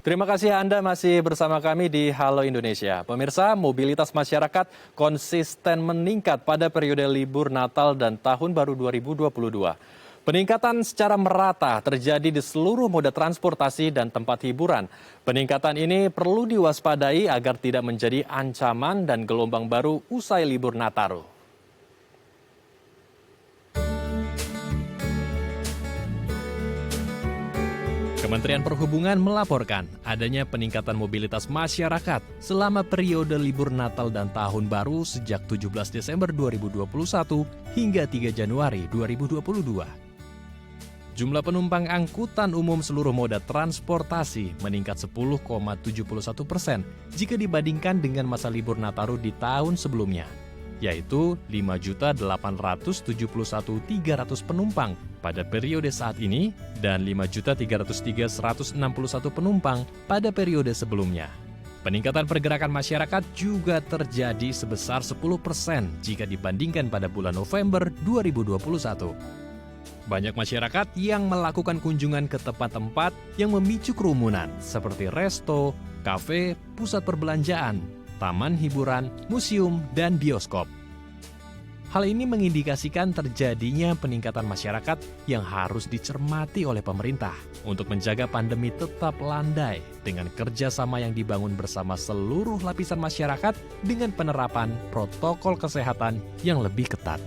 Terima kasih Anda masih bersama kami di Halo Indonesia. Pemirsa, mobilitas masyarakat konsisten meningkat pada periode libur Natal dan Tahun Baru 2022. Peningkatan secara merata terjadi di seluruh moda transportasi dan tempat hiburan. Peningkatan ini perlu diwaspadai agar tidak menjadi ancaman dan gelombang baru usai libur Nataru. Kementerian Perhubungan melaporkan adanya peningkatan mobilitas masyarakat selama periode libur Natal dan Tahun Baru sejak 17 Desember 2021 hingga 3 Januari 2022. Jumlah penumpang angkutan umum seluruh moda transportasi meningkat 10,71% jika dibandingkan dengan masa libur Nataru di tahun sebelumnya, yaitu 5.871.300 penumpang pada periode saat ini dan 5.303.161 penumpang pada periode sebelumnya. Peningkatan pergerakan masyarakat juga terjadi sebesar 10% jika dibandingkan pada bulan November 2021. Banyak masyarakat yang melakukan kunjungan ke tempat-tempat yang memicu kerumunan seperti resto, kafe, pusat perbelanjaan, taman hiburan, museum, dan bioskop. Hal ini mengindikasikan terjadinya peningkatan masyarakat yang harus dicermati oleh pemerintah untuk menjaga pandemi tetap landai dengan kerjasama yang dibangun bersama seluruh lapisan masyarakat dengan penerapan protokol kesehatan yang lebih ketat.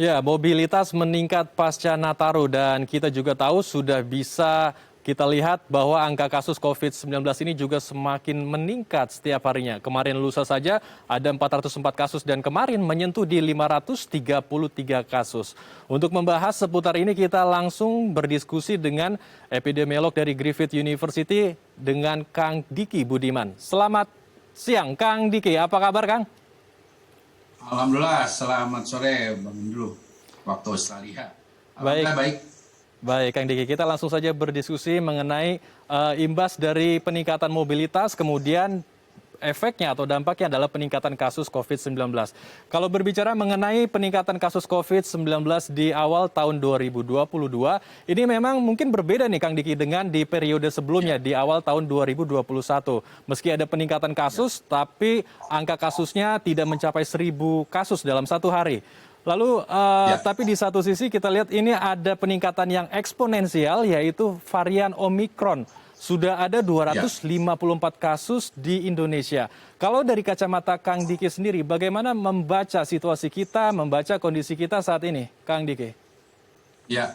Ya, mobilitas meningkat pasca Nataru dan kita juga tahu sudah bisa kita lihat bahwa angka kasus COVID-19 ini juga semakin meningkat setiap harinya. Kemarin lusa saja ada 404 kasus dan kemarin menyentuh di 533 kasus. Untuk membahas seputar ini kita langsung berdiskusi dengan epidemiolog dari Griffith University dengan Kang Diki Budiman. Selamat siang Kang Diki, apa kabar Kang? Alhamdulillah, selamat sore Bang Indro, waktu Australia. Alhamdulillah baik. Baik, Kang Diki, kita langsung saja berdiskusi mengenai imbas dari peningkatan mobilitas, kemudian efeknya atau dampaknya adalah peningkatan kasus COVID-19. Kalau berbicara mengenai peningkatan kasus COVID-19 di awal tahun 2022, ini memang mungkin berbeda nih Kang Diki dengan di periode sebelumnya di awal tahun 2021. Meski ada peningkatan kasus, tapi angka kasusnya tidak mencapai 1.000 kasus dalam satu hari. Lalu, tapi di satu sisi kita lihat ini ada peningkatan yang eksponensial, yaitu varian Omikron. Sudah ada 254 kasus di Indonesia. Kalau dari kacamata Kang Diki sendiri, bagaimana membaca situasi kita, membaca kondisi kita saat ini, Kang Diki? Ya,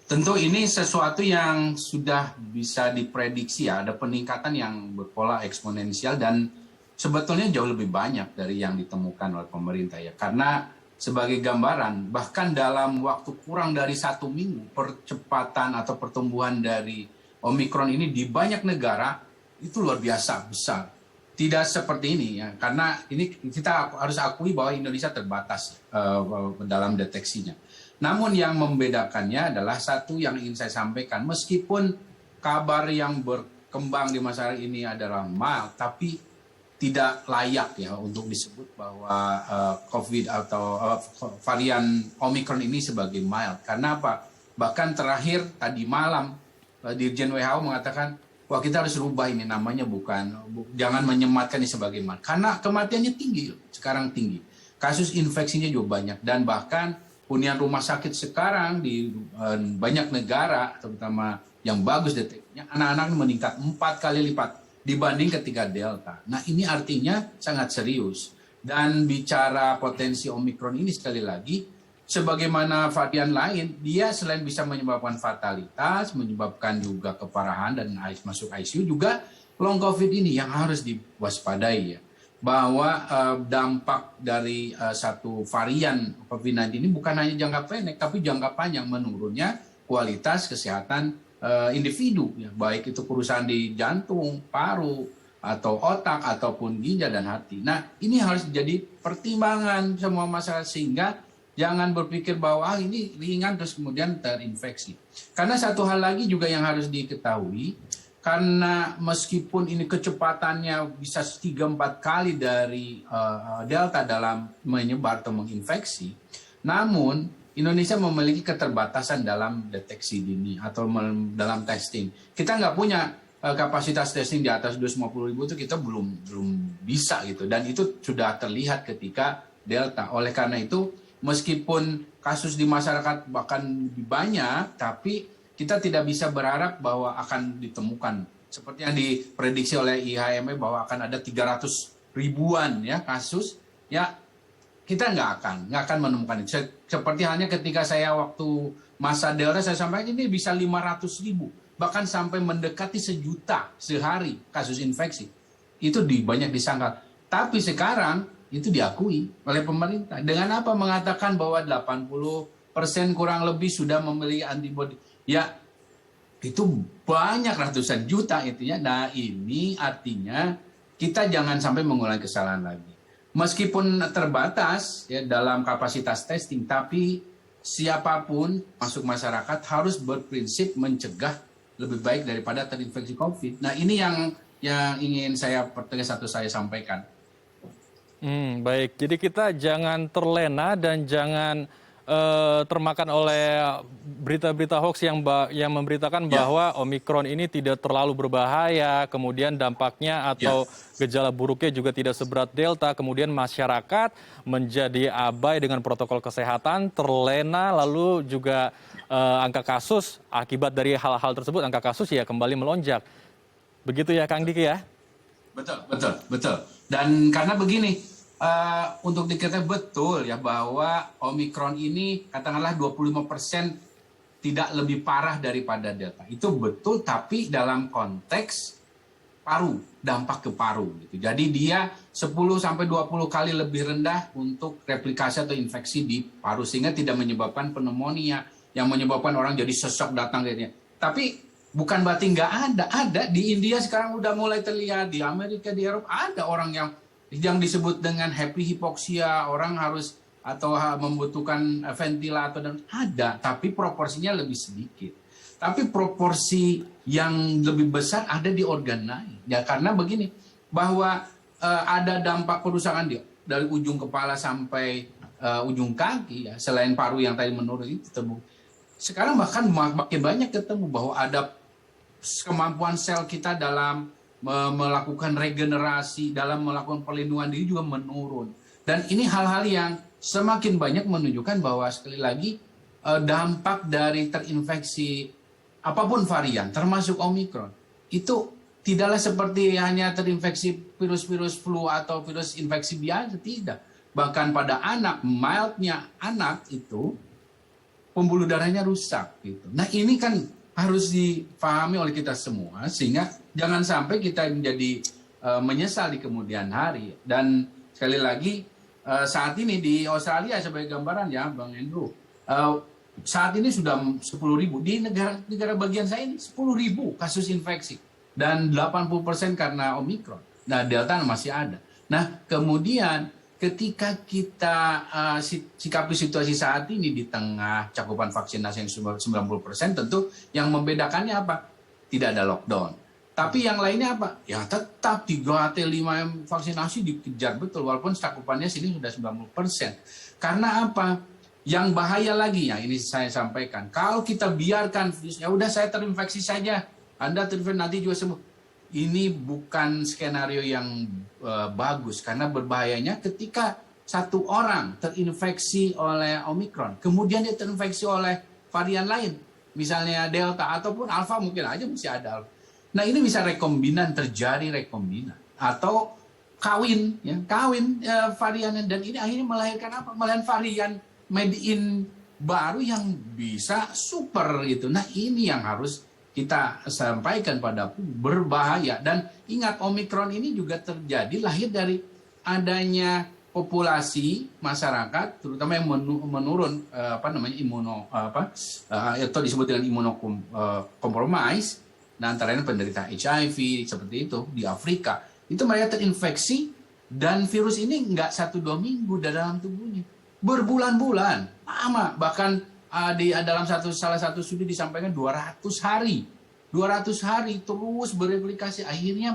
tentu ini sesuatu yang sudah bisa diprediksi ya. Ada peningkatan yang berpola eksponensial dan sebetulnya jauh lebih banyak dari yang ditemukan oleh pemerintah ya. Karena sebagai gambaran, bahkan dalam waktu kurang dari 1 minggu, percepatan atau pertumbuhan dari Omikron ini di banyak negara itu luar biasa besar. Tidak seperti ini ya, karena ini kita harus akui bahwa Indonesia terbatas dalam deteksinya. Namun yang membedakannya adalah satu yang ingin saya sampaikan, meskipun kabar yang berkembang di masyarakat ini adalah mild, tapi tidak layak ya untuk disebut bahwa COVID atau varian Omikron ini sebagai mild. Karena apa? Bahkan terakhir tadi malam Dirjen WHO mengatakan, wah kita harus rubah ini namanya jangan menyematkan ini sebagai mild. Karena kematiannya tinggi, sekarang tinggi. Kasus infeksinya juga banyak dan bahkan hunian rumah sakit sekarang di banyak negara, terutama yang bagus deteksinya, anak-anak meningkat 4 kali lipat dibanding ketika Delta. Nah ini artinya sangat serius. Dan bicara potensi Omikron ini sekali lagi, sebagaimana varian lain, dia selain bisa menyebabkan fatalitas, menyebabkan juga keparahan dan masuk ICU, juga long COVID ini yang harus diwaspadai ya. Bahwa dampak dari satu varian COVID-19 ini bukan hanya jangka pendek, tapi jangka panjang menurunnya kualitas kesehatan individu, ya, baik itu kerusakan di jantung, paru, atau otak, ataupun ginjal dan hati. Nah, ini harus jadi pertimbangan semua masyarakat sehingga jangan berpikir bahwa ini ringan terus kemudian terinfeksi. Karena satu hal lagi juga yang harus diketahui, karena meskipun ini kecepatannya bisa 3-4 kali dari Delta dalam menyebar atau menginfeksi, namun Indonesia memiliki keterbatasan dalam deteksi dini atau dalam testing. Kita nggak punya kapasitas testing di atas 250.000 itu kita belum bisa gitu. Dan itu sudah terlihat ketika Delta. Oleh karena itu, meskipun kasus di masyarakat bahkan lebih banyak, tapi kita tidak bisa berharap bahwa akan ditemukan. Seperti yang diprediksi oleh IHME bahwa akan ada 300 ribuan ya kasus, ya kita nggak akan menemukan itu. Seperti halnya ketika saya waktu masa Delta saya sampaikan ini bisa 500.000, bahkan sampai mendekati 1.000.000 sehari kasus infeksi. Itu banyak disangkal. Tapi sekarang itu diakui oleh pemerintah. Dengan apa? Mengatakan bahwa 80% kurang lebih sudah memiliki antibodi. Ya, itu banyak ratusan juta itu ya. Nah, ini artinya kita jangan sampai mengulangi kesalahan lagi. Meskipun terbatas ya dalam kapasitas testing, tapi siapapun masuk masyarakat harus berprinsip mencegah lebih baik daripada terinfeksi COVID. Nah, ini yang ingin saya pertegas atau saya sampaikan. Baik, jadi kita jangan terlena dan jangan termakan oleh berita-berita hoax yang memberitakan bahwa Omikron ini tidak terlalu berbahaya, kemudian dampaknya atau gejala buruknya juga tidak seberat Delta, kemudian masyarakat menjadi abai dengan protokol kesehatan, terlena, lalu juga angka kasus akibat dari hal-hal tersebut, angka kasus ya kembali melonjak. Begitu ya Kang Diki ya? Betul. Dan karena begini, untuk diketahui betul ya bahwa Omikron ini katakanlah 25% tidak lebih parah daripada Delta. Itu betul, tapi dalam konteks paru, dampak ke paru. Gitu. Jadi dia 10-20 kali lebih rendah untuk replikasi atau infeksi di paru, sehingga tidak menyebabkan pneumonia, yang menyebabkan orang jadi sesek datang kayaknya. Tapi bukan berarti nggak ada. Di India sekarang udah mulai terlihat, di Amerika, di Eropa ada orang yang disebut dengan happy hypoxia, orang harus atau membutuhkan ventilator, dan ada, tapi proporsinya lebih sedikit. Tapi proporsi yang lebih besar ada di organ lain. Ya karena begini, bahwa ada dampak kerusakan dari ujung kepala sampai ujung kaki ya, selain paru yang tadi menurun itu terbukti. Sekarang bahkan makin banyak ketemu bahwa ada kemampuan sel kita dalam melakukan regenerasi, dalam melakukan perlindungan diri juga menurun. Dan ini hal-hal yang semakin banyak menunjukkan bahwa sekali lagi dampak dari terinfeksi apapun varian, termasuk Omikron, itu tidaklah seperti hanya terinfeksi virus-virus flu atau virus infeksi biasa, tidak. Bahkan pada anak, mildnya anak itu pembuluh darahnya rusak. Gitu. Nah ini kan harus dipahami oleh kita semua, sehingga jangan sampai kita menjadi menyesal di kemudian hari. Dan sekali lagi, saat ini di Australia sebagai gambaran ya Bang Andrew, saat ini sudah 10.000, di negara bagian saya ini 10.000 kasus infeksi, dan 80% karena Omikron. Nah Delta masih ada. Nah kemudian ketika kita sikapi situasi saat ini di tengah cakupan vaksinasi yang 90%, tentu yang membedakannya apa? Tidak ada lockdown. Tapi yang lainnya apa? Ya tetap 3T5M vaksinasi dikejar betul, walaupun cakupannya sini sudah 90%. Karena apa? Yang bahaya lagi, ya ini saya sampaikan, kalau kita biarkan, ya udah saya terinfeksi saja, Anda terinfeksi nanti juga sembuh. Ini bukan skenario yang bagus, karena berbahayanya ketika satu orang terinfeksi oleh Omikron, kemudian dia terinfeksi oleh varian lain, misalnya Delta ataupun Alpha, mungkin aja masih ada Alpha. Nah ini bisa terjadi rekombinan atau kawin varian, dan ini akhirnya melahirkan apa? Melahirkan varian made in baru yang bisa super gitu. Nah ini yang harus kita sampaikan pada berbahaya. Dan ingat, Omikron ini juga lahir dari adanya populasi masyarakat, terutama yang menurun atau disebut dengan imunokompromis, nah antaranya penderita HIV seperti itu di Afrika. Itu mereka terinfeksi dan virus ini nggak 1-2 minggu dalam tubuhnya, berbulan-bulan, lama. Bahkan dalam salah satu studi disampaikan 200 hari terus bereplikasi, akhirnya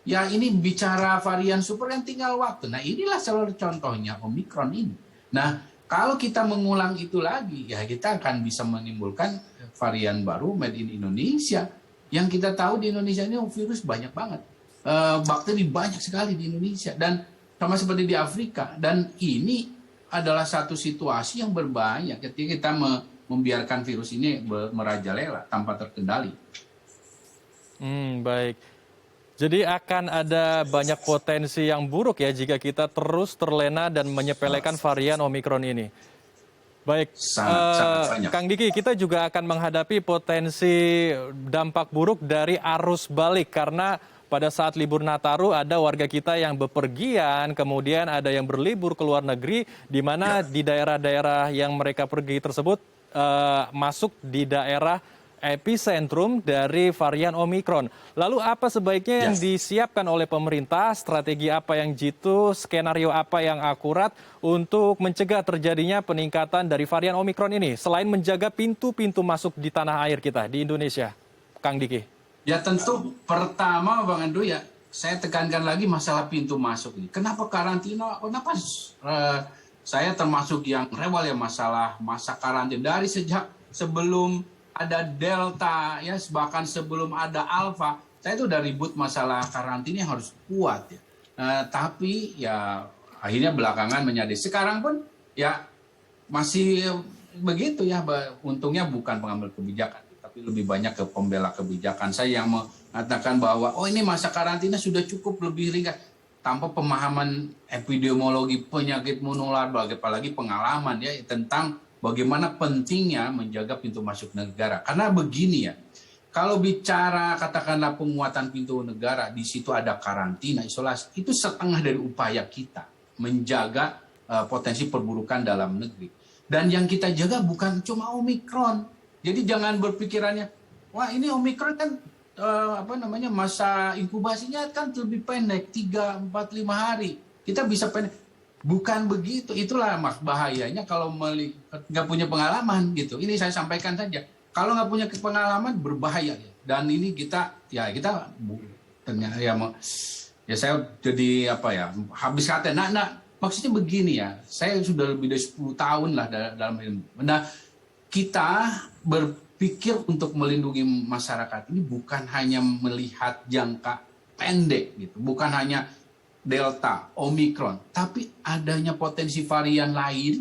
ya ini bicara varian super yang tinggal waktu. Nah inilah salah contohnya Omikron ini. Nah Kalau kita mengulang itu lagi, ya kita akan bisa menimbulkan varian baru made in Indonesia. Yang kita tahu di Indonesia ini virus banyak banget. Bakteri banyak sekali di Indonesia. Dan sama seperti di Afrika. Dan ini adalah satu situasi yang berbahaya ketika kita membiarkan virus ini merajalela tanpa terkendali. Baik. Jadi akan ada banyak potensi yang buruk ya jika kita terus terlena dan menyepelekan varian Omikron ini. Baik, Sangat banyak. Kang Diki, kita juga akan menghadapi potensi dampak buruk dari arus balik karena pada saat libur Nataru ada warga kita yang bepergian, kemudian ada yang berlibur ke luar negeri, di mana di daerah-daerah yang mereka pergi tersebut masuk di daerah epicentrum dari varian Omikron. Lalu apa sebaiknya yang disiapkan oleh pemerintah, strategi apa yang jitu, skenario apa yang akurat untuk mencegah terjadinya peningkatan dari varian Omikron ini, selain menjaga pintu-pintu masuk di tanah air kita, di Indonesia? Kang Diki. Ya tentu pertama Bang Andrew ya, saya tekankan lagi masalah pintu masuk ini. Kenapa karantina? Kenapa saya termasuk yang rewel ya masalah masa karantina. Dari sejak sebelum ada Delta, ya bahkan sebelum ada Alpha, saya itu udah ribut masalah karantina yang harus kuat ya. Tapi ya akhirnya belakangan menyadari. Sekarang pun ya masih begitu ya. Untungnya bukan pengambil kebijakan, tapi lebih banyak ke pembela kebijakan. Saya yang mengatakan bahwa ini masa karantina sudah cukup lebih ringan. Tanpa pemahaman epidemiologi penyakit menular, apalagi pengalaman ya tentang bagaimana pentingnya menjaga pintu masuk negara. Karena begini ya, kalau bicara katakanlah penguatan pintu negara, di situ ada karantina, isolasi, itu setengah dari upaya kita menjaga potensi perburukan dalam negeri. Dan yang kita jaga bukan cuma Omikron. Jadi jangan berpikirannya, wah ini Omikron kan masa inkubasinya kan lebih pendek, 3, 4, 5 hari. Kita bisa pendek. Bukan begitu, itulah mas bahayanya kalau nggak punya pengalaman gitu. Ini saya sampaikan saja. Kalau nggak punya pengalaman berbahaya. Dan ini kita ternyata ya saya jadi habis kata. Nah, maksudnya begini ya. Saya sudah lebih dari 10 tahun lah dalam ilmu. Nah, kita berpikir untuk melindungi masyarakat ini bukan hanya melihat jangka pendek gitu, bukan hanya Delta, Omikron, tapi adanya potensi varian lain,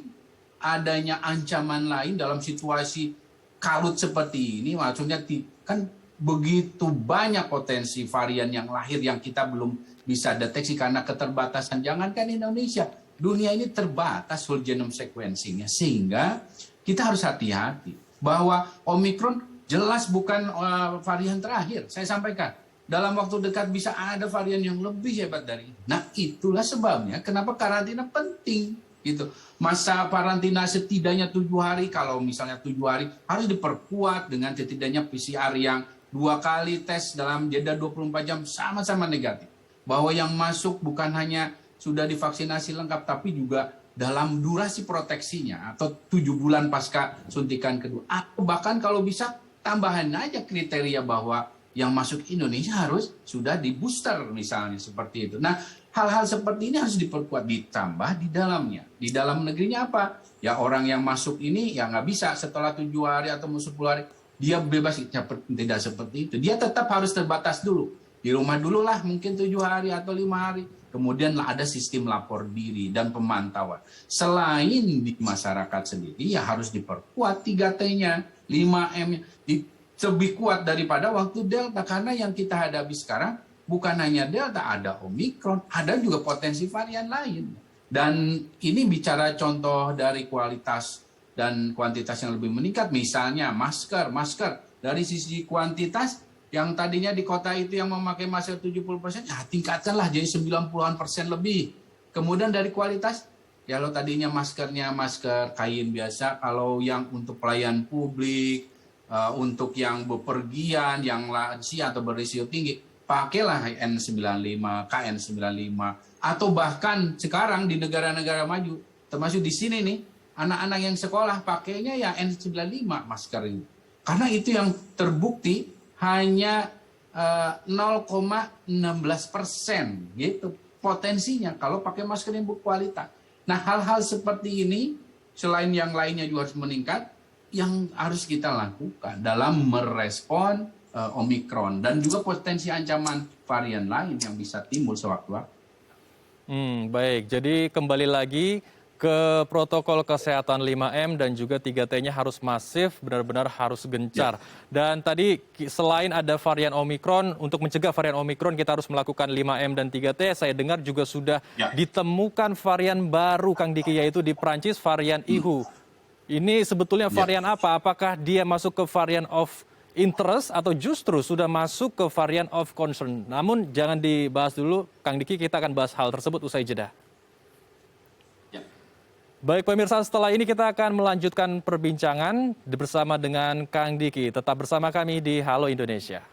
adanya ancaman lain dalam situasi karut seperti ini, maksudnya kan begitu banyak potensi varian yang lahir yang kita belum bisa deteksi karena keterbatasan. Jangankan Indonesia, dunia ini terbatas whole genome sequencing-nya, sehingga kita harus hati-hati bahwa Omikron jelas bukan varian terakhir. Saya sampaikan, dalam waktu dekat bisa ada varian yang lebih hebat dari ini. Nah, itulah sebabnya kenapa karantina penting gitu. Masa karantina setidaknya 7 hari, kalau misalnya 7 hari harus diperkuat dengan setidaknya PCR yang 2 kali tes dalam jeda 24 jam sama-sama negatif. Bahwa yang masuk bukan hanya sudah divaksinasi lengkap, tapi juga dalam durasi proteksinya atau 7 bulan pasca suntikan kedua. Atau bahkan kalau bisa tambahan aja kriteria bahwa yang masuk Indonesia harus sudah di booster misalnya seperti itu. Nah, hal-hal seperti ini harus diperkuat, ditambah di dalamnya. Di dalam negerinya apa? Ya orang yang masuk ini ya nggak bisa setelah 7 hari atau 10 hari dia bebas, tidak seperti itu. Dia tetap harus terbatas dulu. Di rumah dulu lah mungkin 7 hari atau 5 hari. Kemudian ada sistem lapor diri dan pemantauan. Selain di masyarakat sendiri ya harus diperkuat 3T-nya, 5M-nya. Lebih kuat daripada waktu Delta, karena yang kita hadapi sekarang bukan hanya Delta, ada Omikron, ada juga potensi varian lain. Dan ini bicara contoh dari kualitas dan kuantitas yang lebih meningkat, misalnya masker dari sisi kuantitas yang tadinya di kota itu yang memakai masker 70%, ya tingkatkanlah jadi 90% lebih. Kemudian dari kualitas, ya lo tadinya maskernya masker kain biasa, kalau yang untuk pelayan publik, untuk yang bepergian, yang lansia atau berisiko tinggi, pakailah N95, KN95, atau bahkan sekarang di negara-negara maju, termasuk di sini nih, anak-anak yang sekolah pakainya ya N95 masker ini. Karena itu yang terbukti hanya 0,16% gitu potensinya kalau pakai masker yang berkualitas. Nah, hal-hal seperti ini selain yang lainnya juga harus meningkat, yang harus kita lakukan dalam merespon Omikron dan juga potensi ancaman varian lain yang bisa timbul sewaktu-waktu. Baik, jadi kembali lagi ke protokol kesehatan 5M dan juga 3T-nya harus masif, benar-benar harus gencar. Dan tadi selain ada varian Omikron, untuk mencegah varian Omikron kita harus melakukan 5M dan 3T. Saya dengar juga sudah ditemukan varian baru, Kang Diki, yaitu di Prancis varian IHU. Ini sebetulnya varian apa? Apakah dia masuk ke varian of interest atau justru sudah masuk ke varian of concern? Namun jangan dibahas dulu, Kang Diki, kita akan bahas hal tersebut usai jeda. Baik pemirsa, setelah ini kita akan melanjutkan perbincangan bersama dengan Kang Diki. Tetap bersama kami di Halo Indonesia.